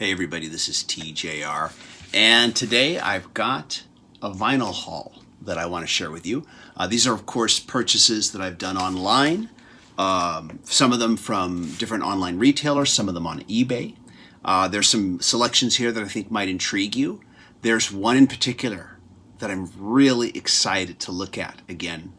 Hey everybody, this is TJR, and today I've got a vinyl haul that I want to share with you. These are of course purchases that I've done online, some of them from different online retailers, some of them on eBay. There's some selections here that I think might intrigue you. There's one in particular that I'm really excited to look at again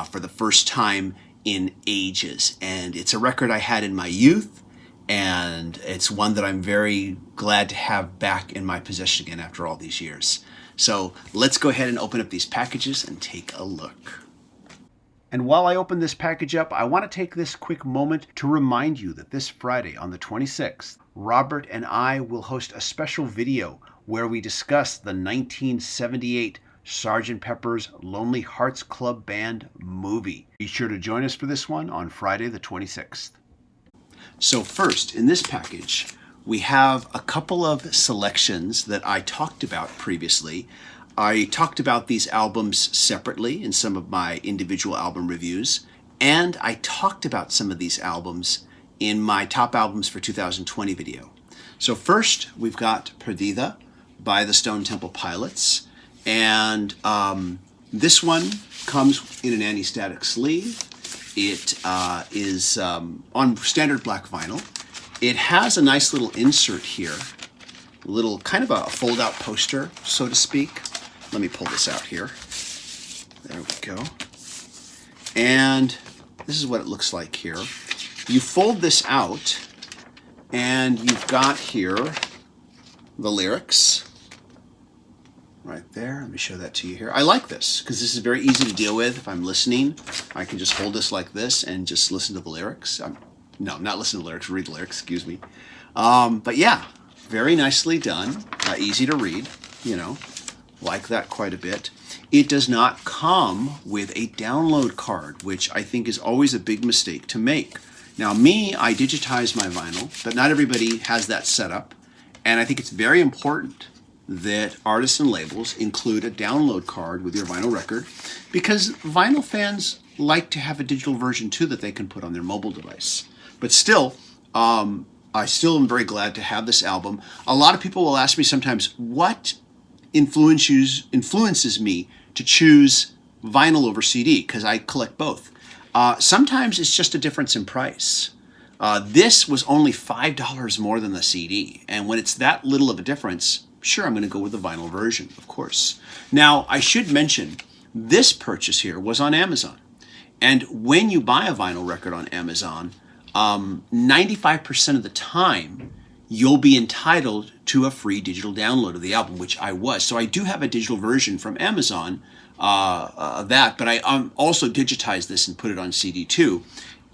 for the first time in ages, and it's a record I had in my youth. And it's one that I'm very glad to have back in my possession again after all these years. So let's go ahead and open up these packages and take a look. And while I open this package up, I want to take this quick moment to remind you that this Friday on the 26th, Robert and I will host a special video where we discuss the 1978 Sgt. Pepper's Lonely Hearts Club Band movie. Be sure to join us for this one on Friday the 26th. So first, in this package, we have a couple of selections that I talked about previously. I talked about these albums separately in some of my individual album reviews, and I talked about some of these albums in my top albums for 2020 video. So first, we've got Perdida by the Stone Temple Pilots, and this one comes in an anti-static sleeve. It is on standard black vinyl. It has a nice little insert here, a little kind of a fold-out poster, so to speak. Let me pull this out here. There we go. And this is what it looks like here. You fold this out, and you've got here the lyrics. Right there. Let me show that to you here. I like this because this is very easy to deal with. If I'm listening, I can just hold this like this and just listen to the lyrics. No, not listen to the lyrics, read the lyrics, excuse me. But yeah, very nicely done. Easy to read, like that quite a bit. It does not come with a download card, which I think is always a big mistake to make. Now me, I digitize my vinyl, but not everybody has that set up. And I think it's very important that artists and labels include a download card with your vinyl record, because vinyl fans like to have a digital version too that they can put on their mobile device. But still, I still am very glad to have this album. A lot of people will ask me sometimes, what influences me to choose vinyl over CD, because I collect both. Sometimes it's just a difference in price. This was only $5 more than the CD, and when it's that little of a difference, sure, I'm going to go with the vinyl version, of course. Now, I should mention, this purchase here was on Amazon. And when you buy a vinyl record on Amazon, 95% of the time, you'll be entitled to a free digital download of the album, which I was. So I do have a digital version from Amazon of that, but I also digitized this and put it on CD too.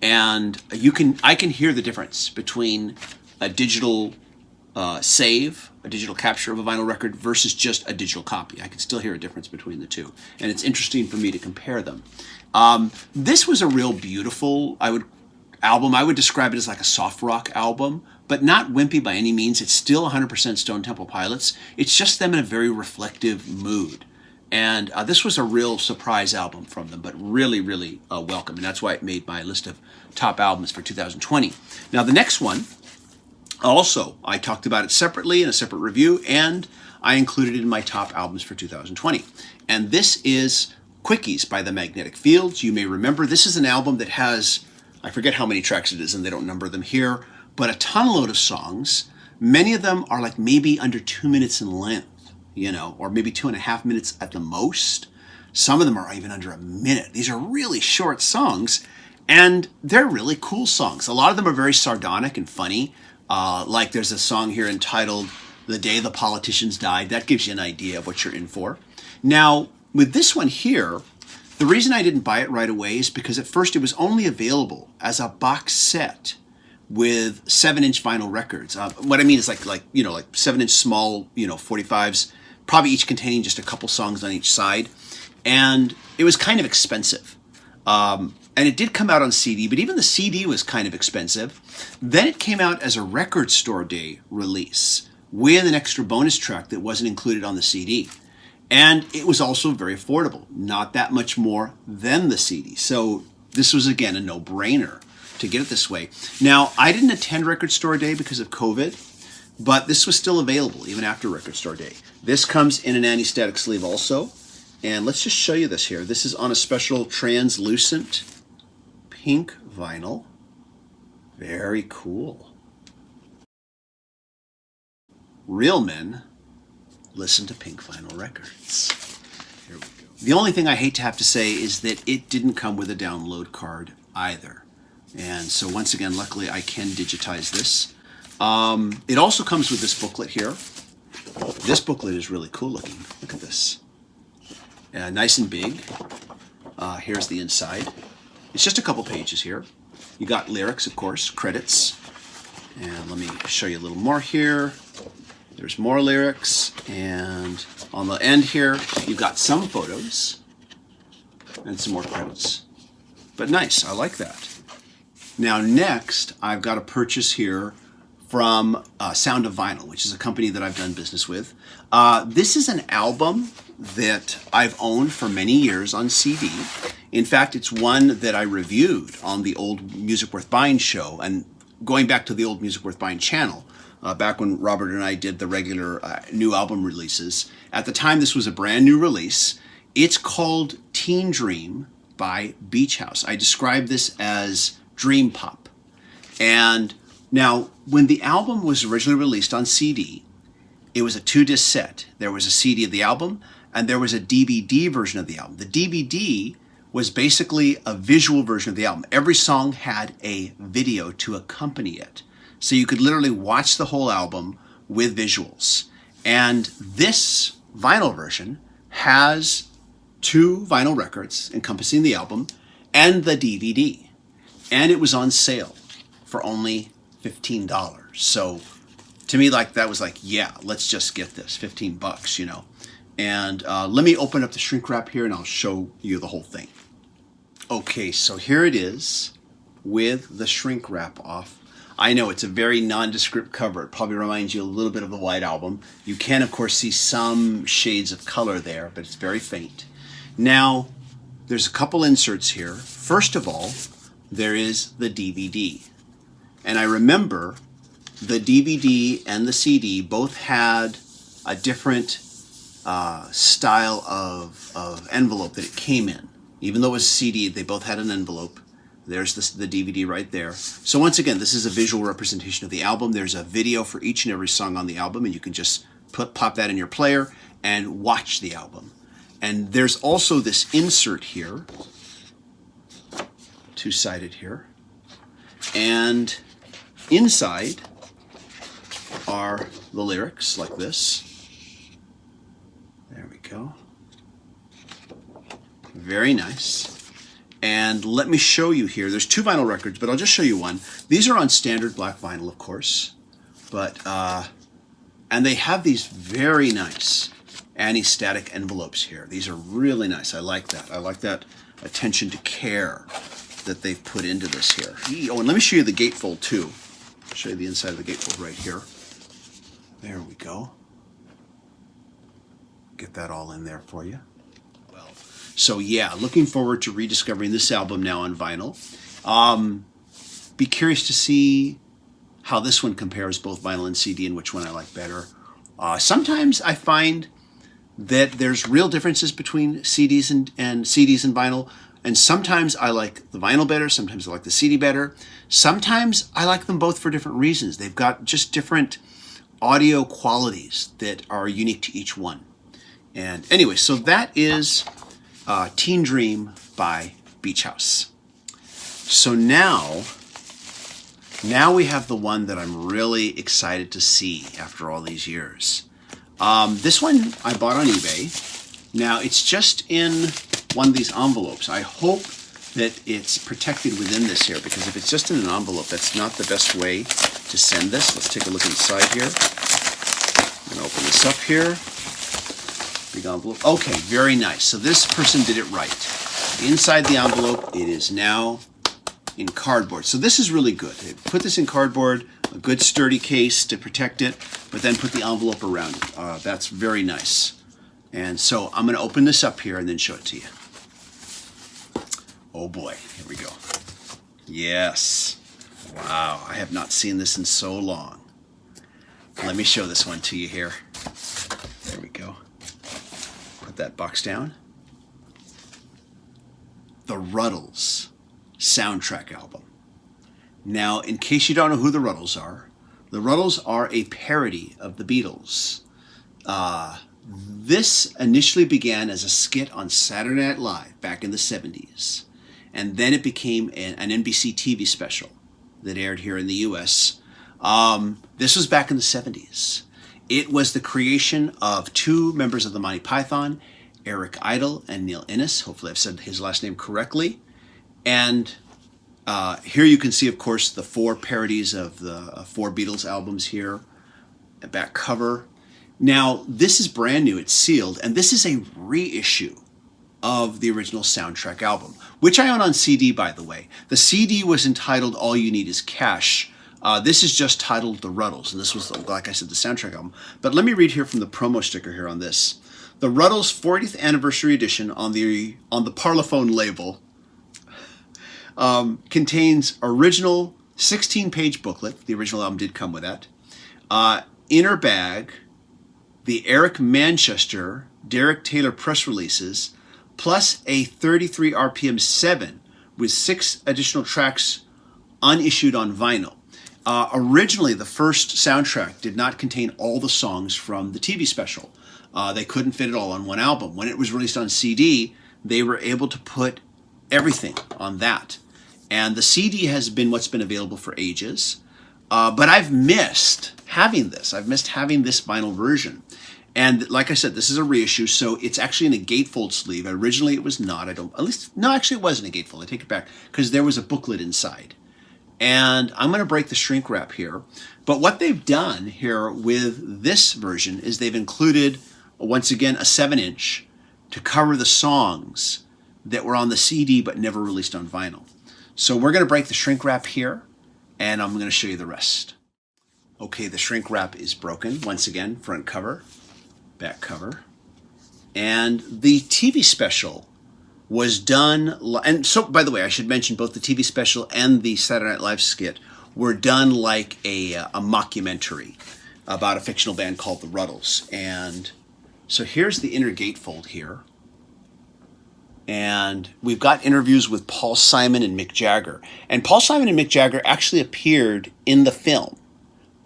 And I can hear the difference between a digital save, a digital capture of a vinyl record versus just a digital copy. I can still hear a difference between the two, and it's interesting for me to compare them. This was a real beautiful album. I would describe it as like a soft rock album, but not wimpy by any means. It's still 100% Stone Temple Pilots. It's just them in a very reflective mood. And this was a real surprise album from them, but really, really welcome. And that's why it made my list of top albums for 2020. Now, the next one, also, I talked about it separately in a separate review, and I included it in my top albums for 2020. And this is Quickies by the Magnetic Fields. You may remember this is an album that has, I forget how many tracks it is, and they don't number them here, but a ton load of songs. Many of them are like maybe under 2 minutes in length, or maybe 2.5 minutes at the most. Some of them are even under a minute. These are really short songs, and they're really cool songs. A lot of them are very sardonic and funny. Like there's a song here entitled The Day the Politicians Died. That gives you an idea of what you're in for. Now, with this one here, the reason I didn't buy it right away is because at first it was only available as a box set with 7-inch vinyl records. What I mean is like 7-inch small, 45s, probably each containing just a couple songs on each side. And it was kind of expensive. And it did come out on CD, but even the CD was kind of expensive. Then it came out as a record store day release with an extra bonus track that wasn't included on the CD. And it was also very affordable, not that much more than the CD. So this was, again, a no-brainer to get it this way. Now, I didn't attend Record Store Day because of COVID, but this was still available even after Record Store Day. This comes in an anti-static sleeve also. And let's just show you this here. This is on a special translucent pink vinyl. Very cool. Real men listen to pink vinyl records. Here we go. The only thing I hate to have to say is that it didn't come with a download card either. And so once again, luckily I can digitize this. It also comes with this booklet here. This booklet is really cool looking. Look at this. Nice and big. Here's the inside. It's just a couple pages here. You got lyrics, of course, credits. And let me show you a little more here. There's more lyrics. And on the end here, you've got some photos and some more credits. But nice, I like that. Now next, I've got a purchase here from Sound of Vinyl, which is a company that I've done business with. This is an album that I've owned for many years on CD. In fact, it's one that I reviewed on the old Music Worth Buying show, and going back to the old Music Worth Buying channel, back when Robert and I did the regular new album releases. At the time, this was a brand new release. It's called Teen Dream by Beach House. I describe this as dream pop. And now, when the album was originally released on CD, it was a 2-disc set. There was a CD of the album, and there was a DVD version of the album. The DVD was basically a visual version of the album. Every song had a video to accompany it. So you could literally watch the whole album with visuals. And this vinyl version has 2 vinyl records encompassing the album and the DVD. And it was on sale for only $15. So to me, that was like, yeah, let's just get this, 15 bucks, you know. And let me open up the shrink wrap here and I'll show you the whole thing. Okay, so here it is with the shrink wrap off. I know it's a very nondescript cover. It probably reminds you a little bit of the White Album. You can, of course, see some shades of color there, but it's very faint. Now, there's a couple inserts here. First of all, there is the DVD. And I remember the DVD and the CD both had a different style of envelope that it came in. Even though it was a CD, they both had an envelope. There's the DVD right there. So once again, this is a visual representation of the album. There's a video for each and every song on the album, and you can just pop that in your player and watch the album. And there's also this insert here, 2-sided here. And inside are the lyrics like this. There we go. Very nice. And let me show you here. There's 2 vinyl records, but I'll just show you one. These are on standard black vinyl, of course. But and they have these very nice anti-static envelopes here. These are really nice. I like that. I like that attention to care that they've put into this here. Oh, and let me show you the gatefold too. I'll show you the inside of the gatefold right here. There we go. Get that all in there for you. Well, so yeah, looking forward to rediscovering this album now on vinyl. Be curious to see how this one compares, both vinyl and CD, and which one I like better. Sometimes I find that there's real differences between CDs and CDs and vinyl. And sometimes I like the vinyl better, sometimes I like the CD better. Sometimes I like them both for different reasons. They've got just different audio qualities that are unique to each one. And anyway, so that is Teen Dream by Beach House. So now we have the one that I'm really excited to see after all these years. This one I bought on eBay. Now it's just in one of these envelopes. I hope that it's protected within this here, because if it's just in an envelope, that's not the best way to send this. Let's take a look inside here. I'm going to open this up here. Big envelope. Okay, very nice. So this person did it right. Inside the envelope, it is now in cardboard. So this is really good. They put this in cardboard, a good sturdy case to protect it, but then put the envelope around it. That's very nice. And so I'm going to open this up here and then show it to you. Oh boy, here we go. Yes. Wow, I have not seen this in so long. Let me show this one to you here. There we go. Put that box down. The Rutles soundtrack album. Now, in case you don't know who the Rutles are a parody of the Beatles. This initially began as a skit on Saturday Night Live back in the 70s. And then it became an NBC TV special that aired here in the US. This was back in the 70s. It was the creation of two members of the Monty Python, Eric Idle and Neil Innes. Hopefully I've said his last name correctly. And here you can see, of course, the four parodies of the four Beatles albums here. A back cover. Now, this is brand new. It's sealed. And this is a reissue of the original soundtrack album, which I own on CD, by the way. The CD was entitled All You Need Is Cash. This is just titled The Rutles, and this was, like I said, the soundtrack album. But let me read here from the promo sticker here on this. The Rutles 40th Anniversary Edition on the Parlophone label contains original 16-page booklet. The original album did come with that. Inner bag, the Eric Manchester, Derek Taylor press releases, plus a 33 RPM 7 with 6 additional tracks unissued on vinyl. Originally, the first soundtrack did not contain all the songs from the TV special. They couldn't fit it all on one album. When it was released on CD, they were able to put everything on that. And the CD has been what's been available for ages. But I've missed having this. I've missed having this vinyl version. And like I said, this is a reissue, so it's actually in a gatefold sleeve. Originally, it was not. Actually, it wasn't a gatefold. I take it back, because there was a booklet inside. And I'm going to break the shrink wrap here. But what they've done here with this version is they've included, once again, a 7-inch to cover the songs that were on the CD but never released on vinyl. So we're going to break the shrink wrap here, and I'm going to show you the rest. Okay, the shrink wrap is broken. Once again, front cover, back cover. And the TV special was done, and so, by the way, I should mention both the TV special and the Saturday Night Live skit were done like a mockumentary about a fictional band called the Rutles. And so here's the inner gatefold here. And we've got interviews with Paul Simon and Mick Jagger. And Paul Simon and Mick Jagger actually appeared in the film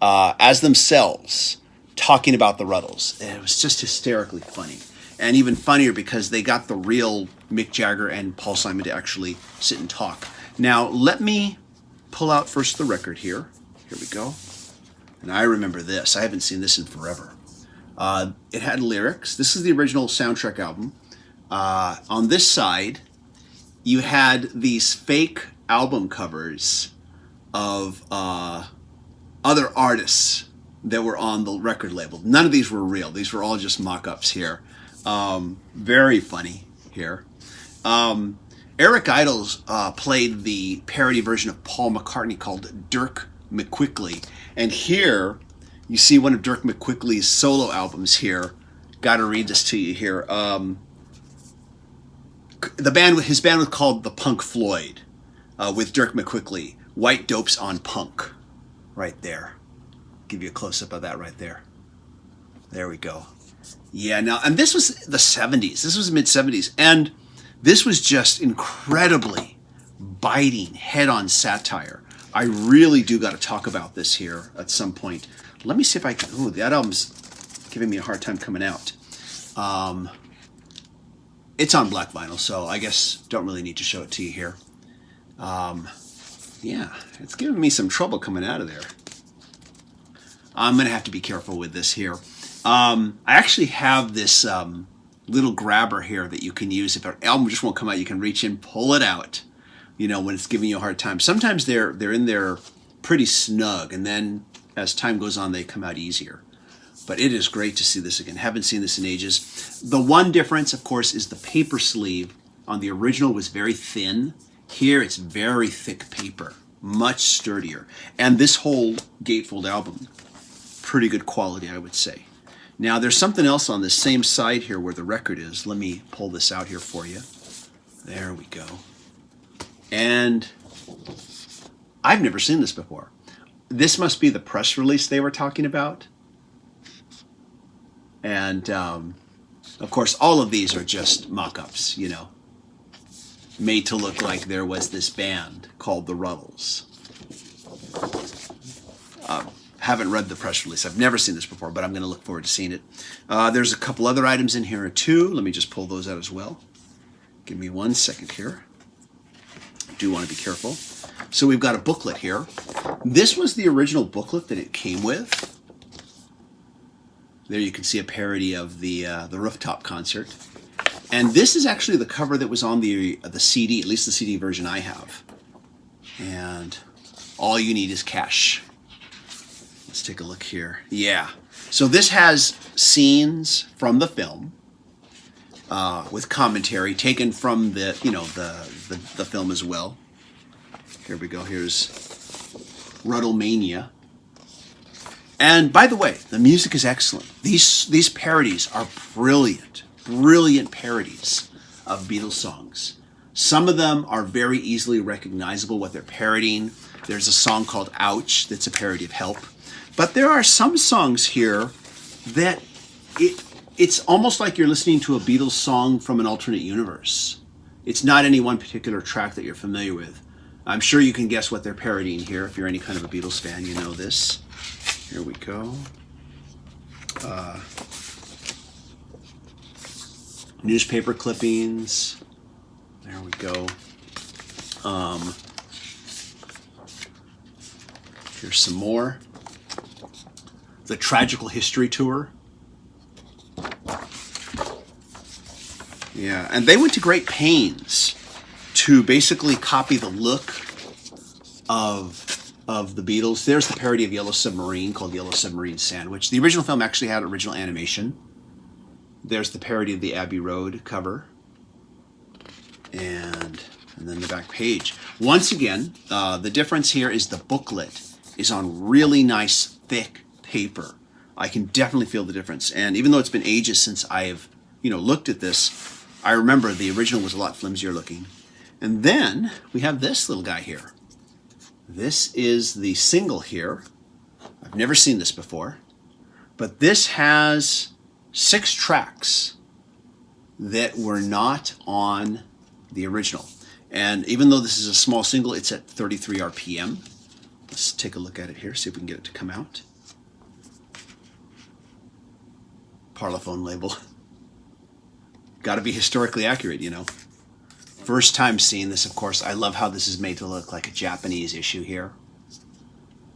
as themselves, talking about the Rutles. And it was just hysterically funny. And even funnier because they got the real Mick Jagger and Paul Simon to actually sit and talk. Now, let me pull out first the record here. Here we go. And I remember this. I haven't seen this in forever. It had lyrics. This is the original soundtrack album. On this side, you had these fake album covers of other artists that were on the record label. None of these were real. These were all just mock-ups here. Very funny here. Eric Idle played the parody version of Paul McCartney called Dirk McQuickly. And here, you see one of Dirk McQuickly's solo albums here. Got to read this to you here. His band was called the Punk Floyd, with Dirk McQuickly. White Dopes on Punk. Right there. Give you a close-up of that right there. There we go. Yeah, now, and this was the 70s. This was mid-70s. And this was just incredibly biting, head-on satire. I really do got to talk about this here at some point. Let me see if I can... Ooh, that album's giving me a hard time coming out. It's on black vinyl, so I guess don't really need to show it to you here. Yeah, it's giving me some trouble coming out of there. I'm going to have to be careful with this here. I actually have this little grabber here that you can use. If an album just won't come out, you can reach in, pull it out, you know, when it's giving you a hard time. Sometimes they're in there pretty snug, and then as time goes on, they come out easier. But it is great to see this again. Haven't seen this in ages. The one difference, of course, is the paper sleeve on the original was very thin. Here, it's very thick paper, much sturdier. And this whole gatefold album, pretty good quality, I would say. Now, there's something else on this same side here where the record is. Let me pull this out here for you. There we go. And I've never seen this before. This must be the press release they were talking about. And of course, all of these are just mock-ups, you know, made to look like there was this band called the Rutles. Haven't read the press release. I've never seen this before, but I'm going to look forward to seeing it. There's a couple other items in here too. Let me just pull those out as well. Give me 1 second here. I do want to be careful. So we've got a booklet here. This was the original booklet that it came with. There you can see a parody of the rooftop concert. And this is actually the cover that was on the CD, at least the CD version I have. And all you need is cash. Let's take a look here. Yeah. So this has scenes from the film with commentary taken from the film as well. Here we go. Here's Rutlemania. And by the way, the music is excellent. These parodies are brilliant, brilliant parodies of Beatles songs. Some of them are very easily recognizable what they're parodying. There's a song called Ouch that's a parody of Help. But there are some songs here that it's almost like you're listening to a Beatles song from an alternate universe. It's not any one particular track that you're familiar with. I'm sure you can guess what they're parodying here. If you're any kind of a Beatles fan, you know this. Here we go. Newspaper clippings. There we go. Here's some more. The Tragical History Tour. Yeah, and they went to great pains to basically copy the look of the Beatles. There's the parody of Yellow Submarine called Yellow Submarine Sandwich. The original film actually had original animation. There's the parody of the Abbey Road cover. And then the back page. Once again, the difference here is the booklet is on really nice, thick paper. I can definitely feel the difference. And even though it's been ages since I've, looked at this, I remember the original was a lot flimsier looking. And then we have this little guy here. This is the single here. I've never seen this before. But this has 6 tracks that were not on the original. And even though this is a small single, it's at 33 RPM. Let's take a look at it here, see if we can get it to come out. Parlophone label. Got to be historically accurate, First time seeing this, of course. I love how this is made to look like a Japanese issue here.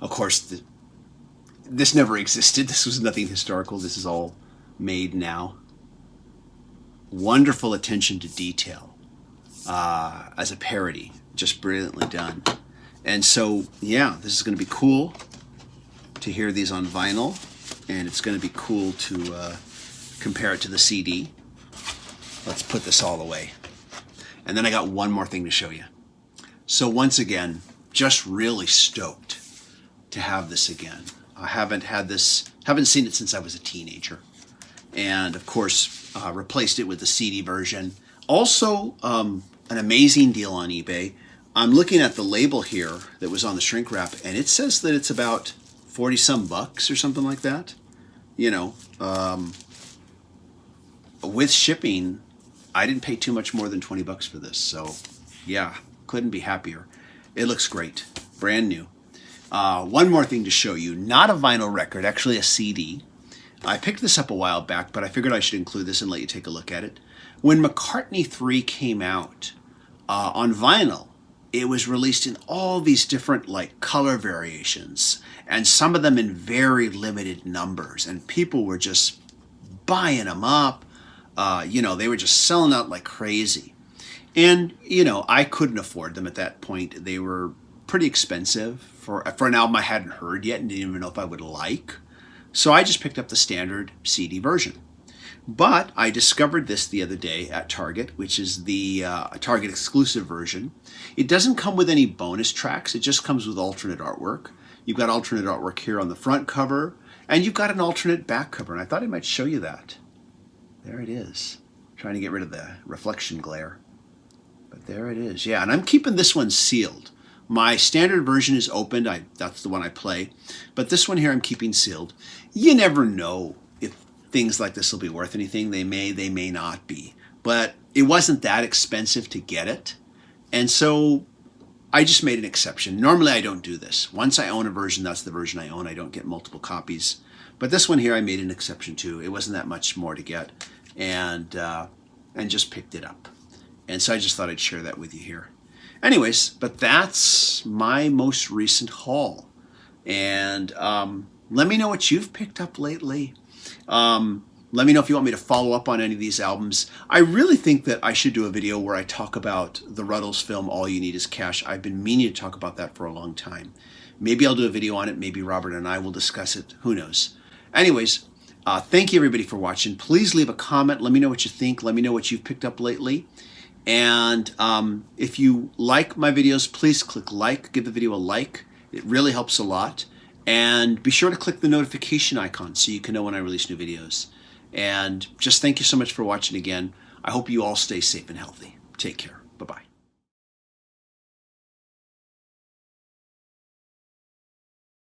Of course, this never existed. This was nothing historical. This is all made now. Wonderful attention to detail as a parody. Just brilliantly done. And so, yeah, this is going to be cool to hear these on vinyl. And it's going to be cool to compare it to the CD. Let's put this all away. And then I got one more thing to show you. So once again, just really stoked to have this again. I haven't seen it since I was a teenager. And of course, replaced it with the CD version. Also, an amazing deal on eBay. I'm looking at the label here that was on the shrink wrap, and it says that it's about 40 some bucks or something like that. With shipping, I didn't pay too much more than 20 bucks for this. So yeah, couldn't be happier. It looks great, brand new. One more thing to show you, not a vinyl record, actually a CD. I picked this up a while back, but I figured I should include this and let you take a look at it. When McCartney III came out on vinyl, it was released in all these different color variations, and some of them in very limited numbers, and people were just buying them up. They were just selling out like crazy. And, I couldn't afford them at that point. They were pretty expensive for an album I hadn't heard yet and didn't even know if I would like. So I just picked up the standard CD version. But I discovered this the other day at Target, which is the Target exclusive version. It doesn't come with any bonus tracks. It just comes with alternate artwork. You've got alternate artwork here on the front cover, and you've got an alternate back cover. And I thought I might show you that. There it is. Trying to get rid of the reflection glare. But there it is. Yeah, and I'm keeping this one sealed. My standard version is opened. That's the one I play. But this one here I'm keeping sealed. You never know if things like this will be worth anything. They may not be. But it wasn't that expensive to get it. And so I just made an exception. Normally I don't do this. Once I own a version, that's the version I own. I don't get multiple copies. But this one here I made an exception to. It wasn't that much more to get, and just picked it up. And so I just thought I'd share that with you here. Anyways, but that's my most recent haul. And let me know what you've picked up lately. Let me know if you want me to follow up on any of these albums. I really think that I should do a video where I talk about the Rutles film, All You Need Is Cash. I've been meaning to talk about that for a long time. Maybe I'll do a video on it. Maybe Robert and I will discuss it. Who knows? Anyways, thank you everybody for watching. Please leave a comment. Let me know what you think. Let me know what you've picked up lately. And if you like my videos, please click like. Give the video a like. It really helps a lot. And be sure to click the notification icon so you can know when I release new videos. And just thank you so much for watching again. I hope you all stay safe and healthy. Take care. Bye-bye.